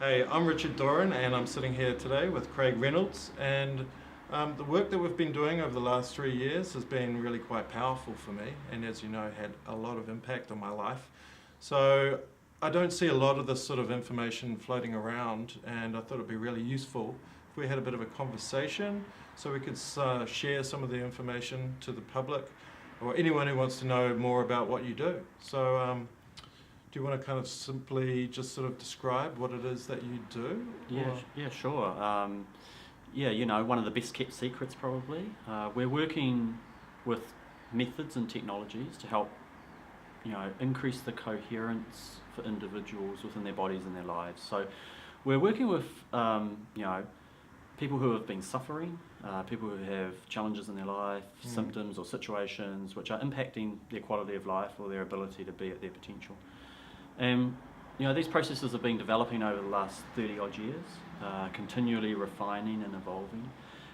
Hey, I'm Richard Doran and I'm sitting here today with Craig Reynolds, and the work that we've been doing over the last 3 years has been really quite powerful for me, and as you know, had a lot of impact on my life. So I don't see a lot of this sort of information floating around, and I thought it'd be really useful if we had a bit of a conversation so we could share some of the information to the public or anyone who wants to know more about what you do. So do you want to kind of simply just sort of describe what it is that you do? Yeah, sure. One of the best kept secrets probably. We're working with methods and technologies to help, increase the coherence for individuals within their bodies and their lives. So we're working with, people who have been suffering, people who have challenges in their life, symptoms or situations which are impacting their quality of life or their ability to be at their potential. And these processes have been developing over the last 30 odd years, continually refining and evolving.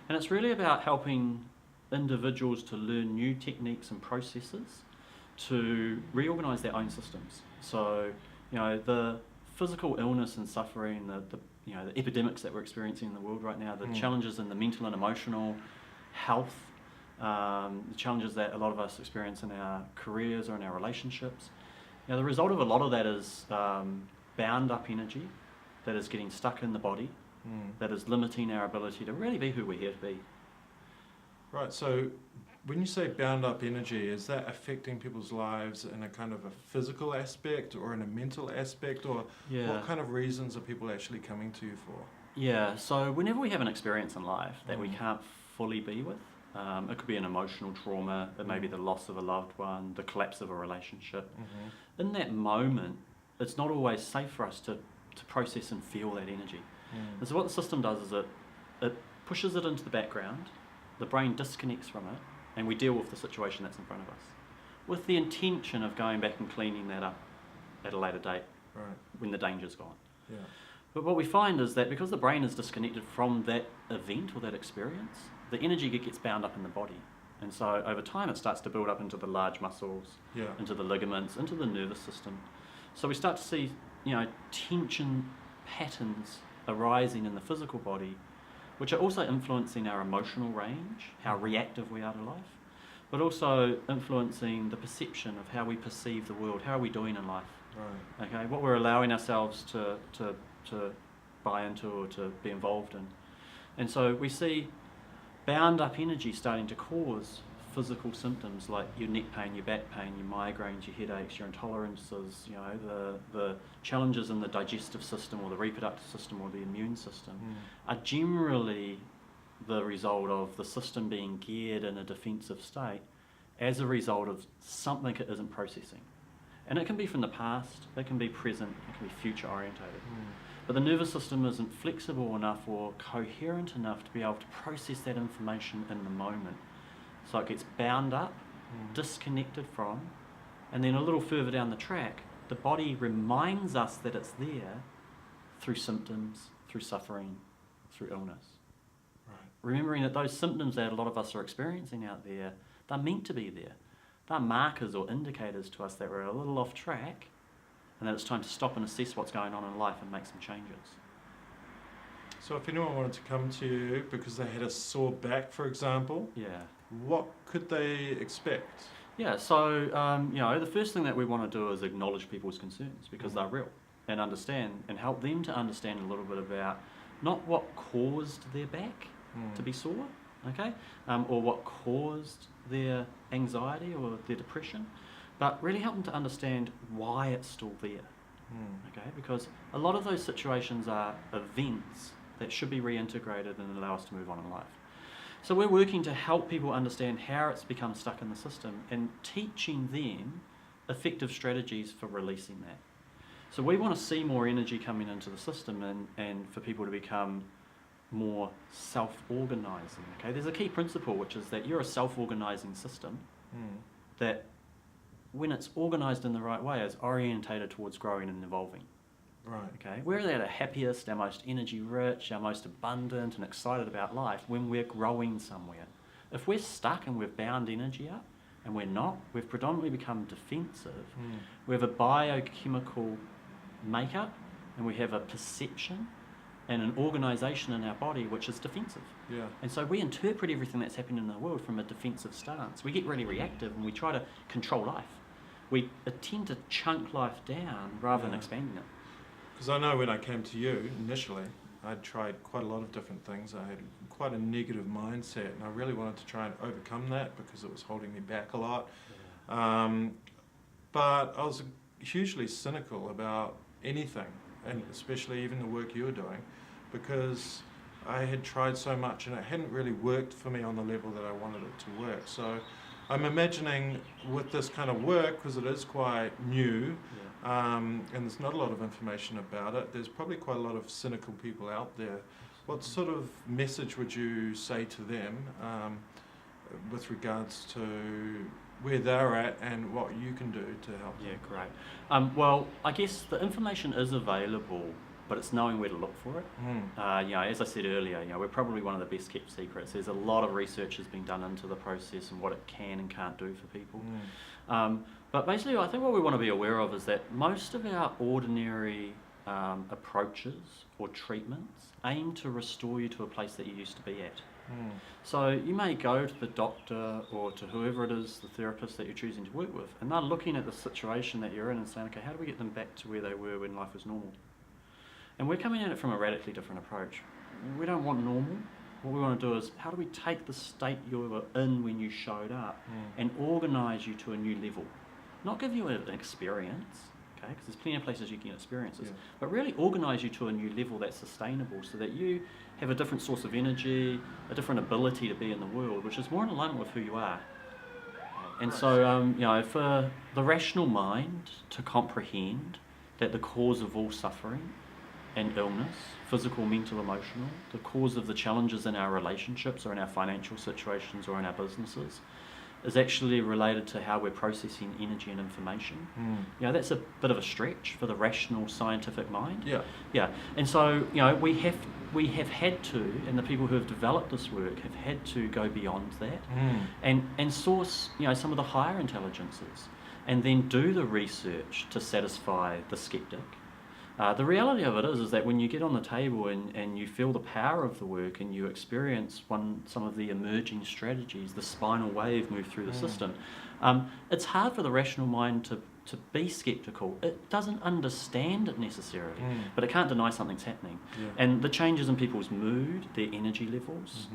And it's really about helping individuals to learn new techniques and processes to reorganise their own systems. So, the physical illness and suffering, the epidemics that we're experiencing in the world right now, the challenges in the mental and emotional health, the challenges that a lot of us experience in our careers or in our relationships. The result of a lot of that is bound up energy that is getting stuck in the body, that is limiting our ability to really be who we're here to be. Right, so when you say bound up energy, is that affecting people's lives in a kind of a physical aspect or in a mental aspect, or what kind of reasons are people actually coming to you for? Yeah, so whenever we have an experience in life that we can't fully be with, it could be an emotional trauma, it may be the loss of a loved one, the collapse of a relationship. In that moment, it's not always safe for us to process and feel that energy. And so what the system does is it pushes it into the background, the brain disconnects from it, and we deal with the situation that's in front of us, with the intention of going back and cleaning that up at a later date, when the danger's gone. Yeah. But what we find is that because the brain is disconnected from that event or that experience, the energy gets bound up in the body. And so over time it starts to build up into the large muscles, into the ligaments, into the nervous system. So we start to see, tension patterns arising in the physical body, which are also influencing our emotional range, how reactive we are to life, but also influencing the perception of how we perceive the world, how are we doing in life. Right. Okay, what we're allowing ourselves to buy into or to be involved in. And so we see bound up energy starting to cause physical symptoms like your neck pain, your back pain, your migraines, your headaches, your intolerances, the challenges in the digestive system or the reproductive system or the immune system are generally the result of the system being geared in a defensive state as a result of something it isn't processing. And it can be from the past, it can be present, it can be future orientated. But the nervous system isn't flexible enough or coherent enough to be able to process that information in the moment. So it gets bound up, disconnected from, and then a little further down the track, the body reminds us that it's there through symptoms, through suffering, through illness. Right. Remembering that those symptoms that a lot of us are experiencing out there, they're meant to be there. They're markers or indicators to us that we're a little off track and that it's time to stop and assess what's going on in life and make some changes. So if anyone wanted to come to you because they had a sore back, for example, what could they expect? Yeah, so the first thing that we want to do is acknowledge people's concerns because they're real and understand and help them to understand a little bit about not what caused their back to be sore, okay, or what caused their anxiety or their depression, but really help them to understand why it's still there, okay, because a lot of those situations are events that should be reintegrated and allow us to move on in life. So we're working to help people understand how it's become stuck in the system and teaching them effective strategies for releasing that. So we want to see more energy coming into the system and for people to become more self-organising. Okay, there's a key principle, which is that you're a self-organising system that, when it's organised in the right way, is orientated towards growing and evolving. Right. Okay, we're at our happiest, our most energy rich, our most abundant and excited about life when we're growing somewhere. If we're stuck and we've bound energy up and we're not, we've predominantly become defensive. We have a biochemical makeup and we have a perception and an organisation in our body which is defensive. Yeah. And so we interpret everything that's happening in the world from a defensive stance. We get really reactive and we try to control life. We tend to chunk life down rather than expanding it. Because I know when I came to you initially, I'd tried quite a lot of different things. I had quite a negative mindset, and I really wanted to try and overcome that because it was holding me back a lot. But I was hugely cynical about anything, and especially even the work you were doing, because I had tried so much and it hadn't really worked for me on the level that I wanted it to work. So I'm imagining with this kind of work, because it is quite new, and there's not a lot of information about it, there's probably quite a lot of cynical people out there. What sort of message would you say to them with regards to where they're at and what you can do to help them? Yeah, great. Well, I guess the information is available, but it's knowing where to look for it. As I said earlier, we're probably one of the best kept secrets. There's a lot of research has been done into the process and what it can and can't do for people. But basically, I think what we want to be aware of is that most of our ordinary approaches or treatments aim to restore you to a place that you used to be at. So you may go to the doctor or to whoever it is, the therapist that you're choosing to work with, and they're looking at the situation that you're in and saying, okay, how do we get them back to where they were when life was normal? And we're coming at it from a radically different approach. We don't want normal. What we want to do is, how do we take the state you were in when you showed up and organise you to a new level? Not give you an experience, okay, because there's plenty of places you can get experiences, but really organise you to a new level that's sustainable so that you have a different source of energy, a different ability to be in the world, which is more in alignment with who you are. And so, for the rational mind to comprehend that the cause of all suffering and illness, physical, mental, emotional, the cause of the challenges in our relationships or in our financial situations or in our businesses, is actually related to how we're processing energy and information. That's a bit of a stretch for the rational scientific mind. And so we have had to, and the people who have developed this work have had to go beyond that and source some of the higher intelligences and then do the research to satisfy the skeptic. The reality of it is that when you get on the table and you feel the power of the work and you experience some of the emerging strategies, the spinal wave move through the system, it's hard for the rational mind to be sceptical. It doesn't understand it necessarily, but it can't deny something's happening. And the changes in people's mood, their energy levels,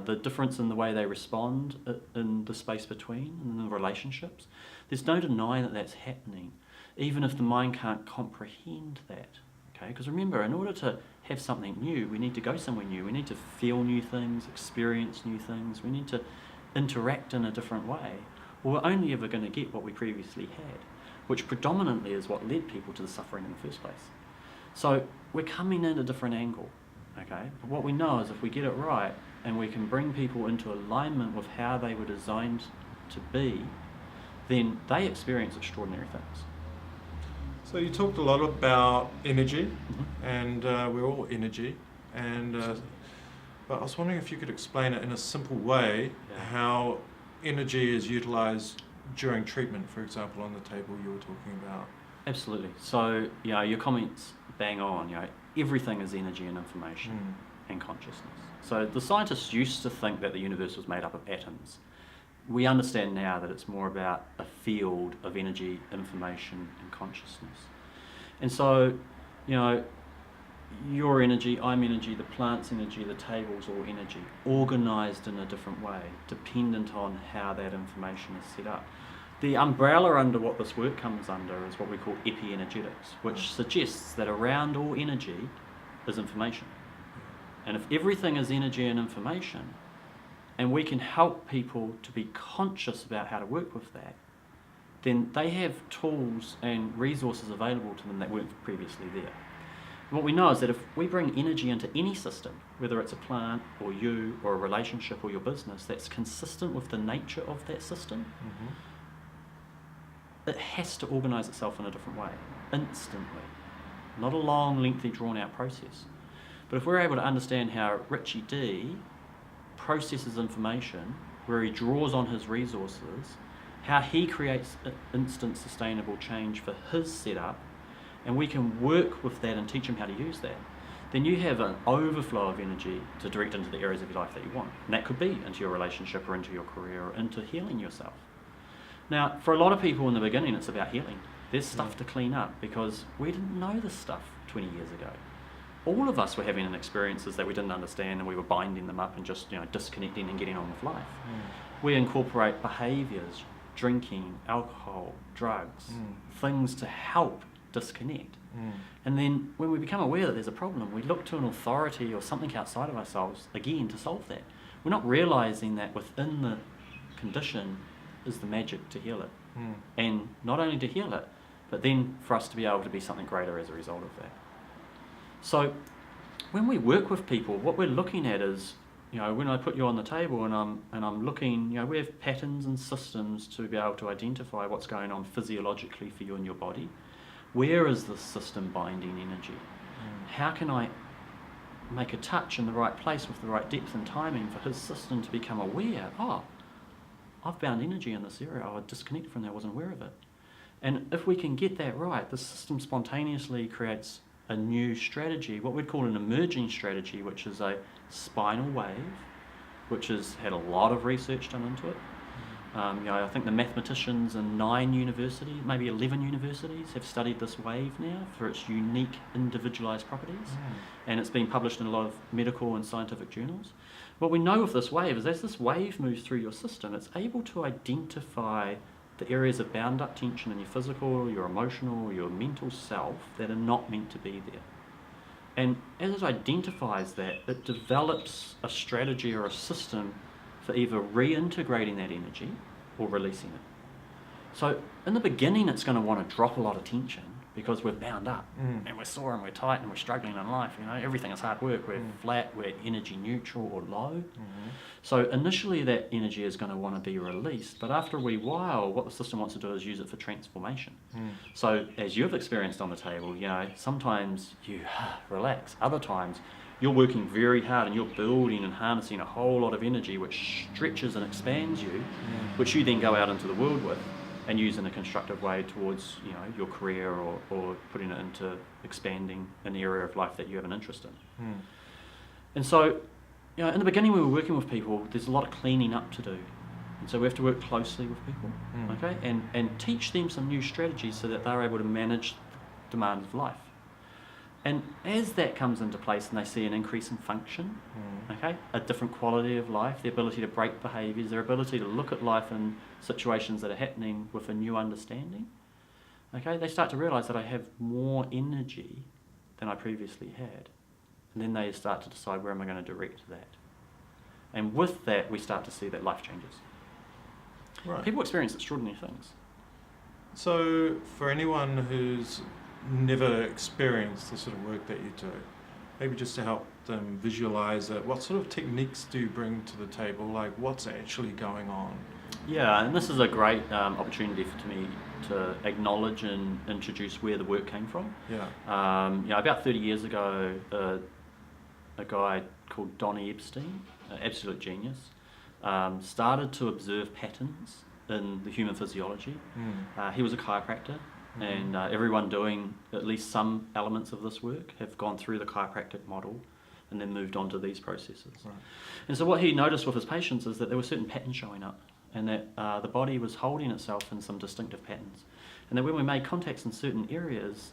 the difference in the way they respond in the space between, in the relationships, there's no denying that that's happening, even if the mind can't comprehend that. Okay? Because remember, in order to have something new, we need to go somewhere new. We need to feel new things, experience new things. We need to interact in a different way. Or we're only ever going to get what we previously had, which predominantly is what led people to the suffering in the first place. So we're coming in a different angle. Okay? But what we know is if we get it right and we can bring people into alignment with how they were designed to be, then they experience extraordinary things. So you talked a lot about energy, and we're all energy, and but I was wondering if you could explain it in a simple way how energy is utilised during treatment, for example, on the table you were talking about. Absolutely. So your comments bang on. Everything is energy and information and consciousness. So the scientists used to think that the universe was made up of atoms. We understand now that it's more about a field of energy, information, and consciousness. And so, your energy, I'm energy, the plant's energy, the table's all energy, organised in a different way, dependent on how that information is set up. The umbrella under what this work comes under is what we call epienergetics, which suggests that around all energy is information. And if everything is energy and information, and we can help people to be conscious about how to work with that, then they have tools and resources available to them that weren't previously there. And what we know is that if we bring energy into any system, whether it's a plant or you or a relationship or your business, that's consistent with the nature of that system, it has to organise itself in a different way, instantly. Not a long, lengthy, drawn-out process. But if we're able to understand how Richie D processes information, where he draws on his resources, how he creates instant sustainable change for his setup, and we can work with that and teach them how to use that, then you have an overflow of energy to direct into the areas of your life that you want. And that could be into your relationship or into your career or into healing yourself. Now, for a lot of people in the beginning, it's about healing. There's stuff to clean up because we didn't know this stuff 20 years ago. All of us were having experiences that we didn't understand, and we were binding them up and just disconnecting and getting on with life. We incorporate behaviours, drinking, alcohol, drugs, things to help disconnect. And then when we become aware that there's a problem, we look to an authority or something outside of ourselves again to solve that. We're not realising that within the condition is the magic to heal it. And not only to heal it, but then for us to be able to be something greater as a result of that. So when we work with people, what we're looking at is, when I put you on the table and I'm looking, we have patterns and systems to be able to identify what's going on physiologically for you in your body. Where is the system binding energy? How can I make a touch in the right place with the right depth and timing for his system to become aware, I've bound energy in this area, I disconnected from that, I wasn't aware of it. And if we can get that right, the system spontaneously creates a new strategy, what we'd call an emerging strategy, which is a spinal wave, which has had a lot of research done into it. I think the mathematicians in 9 universities, maybe 11 universities, have studied this wave now for its unique individualized properties, and it's been published in a lot of medical and scientific journals. What we know of this wave is as this wave moves through your system, it's able to identify the areas of bound up tension in your physical, your emotional, your mental self that are not meant to be there. And as it identifies that, it develops a strategy or a system for either reintegrating that energy or releasing it. So in the beginning, it's going to want to drop a lot of tension because we're bound up and we're sore and we're tight and we're struggling in life. Everything is hard work. We're flat, we're energy neutral or low. So initially that energy is going to want to be released, but after a wee while, what the system wants to do is use it for transformation. So as you've experienced on the table, sometimes you relax, other times you're working very hard and you're building and harnessing a whole lot of energy which stretches and expands you, which you then go out into the world with and use in a constructive way towards your career or putting it into expanding an area of life that you have an interest in. And so, in the beginning when we were working with people, there's a lot of cleaning up to do. And so we have to work closely with people, okay, and teach them some new strategies so that they're able to manage the demands of life. And as that comes into place and they see an increase in function, okay, a different quality of life, the ability to break behaviours, their ability to look at life in situations that are happening with a new understanding, okay, they start to realise that I have more energy than I previously had. And then they start to decide, where am I going to direct that? And with that, we start to see that life changes. Right. People experience extraordinary things. So for anyone who's never experienced the sort of work that you do, maybe just to help them visualize it, what sort of techniques do you bring to the table? Like, what's actually going on? Yeah, and this is a great opportunity for me to acknowledge and introduce where the work came from. About 30 years ago, a guy called Don Epstein, an absolute genius, started to observe patterns in the human physiology. He was a chiropractor. And everyone doing at least some elements of this work have gone through the chiropractic model and then moved on to these processes. Right. And so what he noticed with his patients is that there were certain patterns showing up, and that the body was holding itself in some distinctive patterns. And that when we made contacts in certain areas,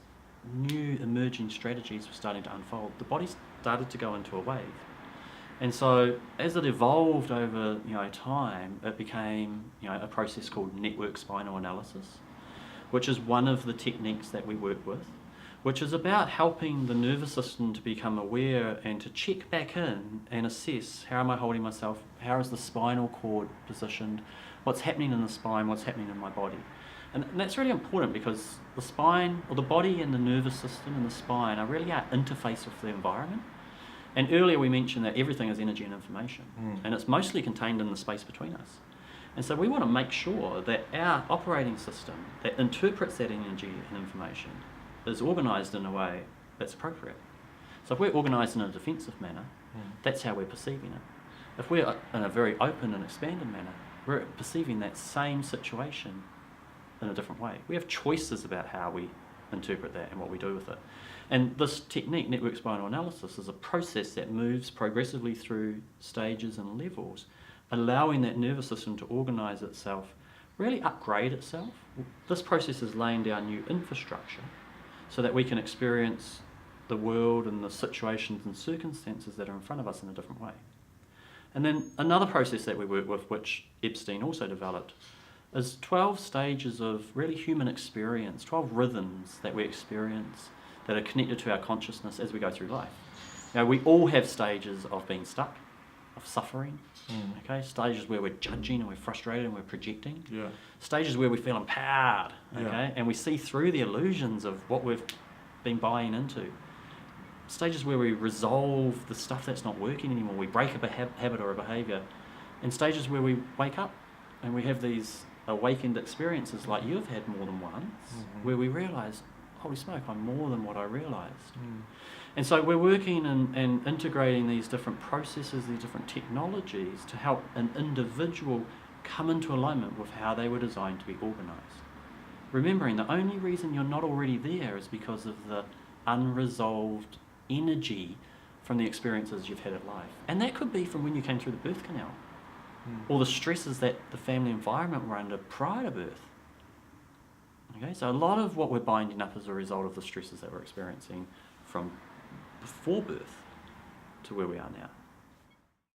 new emerging strategies were starting to unfold. The body started to go into a wave. And so as it evolved over time, it became a process called network spinal analysis, which is one of the techniques that we work with, which is about helping the nervous system to become aware and to check back in and assess, how am I holding myself, how is the spinal cord positioned, what's happening in the spine, what's happening in my body. And that's really important because the spine, or the body and the nervous system and the spine are really our interface with the environment. And earlier we mentioned that everything is energy and information, and it's mostly contained in the space between us. And so we want to make sure that our operating system that interprets that energy and information is organised in a way that's appropriate. So if we're organised in a defensive manner, that's how we're perceiving it. If we're in a very open and expanded manner, we're perceiving that same situation in a different way. We have choices about how we interpret that and what we do with it. And this technique, network spinal analysis, is a process that moves progressively through stages and levels, allowing that nervous system to organise itself, really upgrade itself. This process is laying down new infrastructure so that we can experience the world and the situations and circumstances that are in front of us in a different way. And then another process that we work with, which Epstein also developed, is 12 stages of really human experience, 12 rhythms that we experience that are connected to our consciousness as we go through life. Now, we all have stages of being stuck, of suffering, okay? Stages where we're judging and we're frustrated and we're projecting. Yeah. Stages where we feel empowered, okay? Yeah. And we see through the illusions of what we've been buying into. Stages where we resolve the stuff that's not working anymore. We break a habit or a behaviour. And stages where we wake up and we have these awakened experiences like you've had more than once, where we realise, holy smoke, I'm more than what I realised. And so we're working and integrating these different processes, these different technologies to help an individual come into alignment with how they were designed to be organised. Remembering the only reason you're not already there is because of the unresolved energy from the experiences you've had in life. And that could be from when you came through the birth canal, or the stresses that the family environment were under prior to birth. Okay, so a lot of what we're binding up is a result of the stresses that we're experiencing from before birth to where we are now.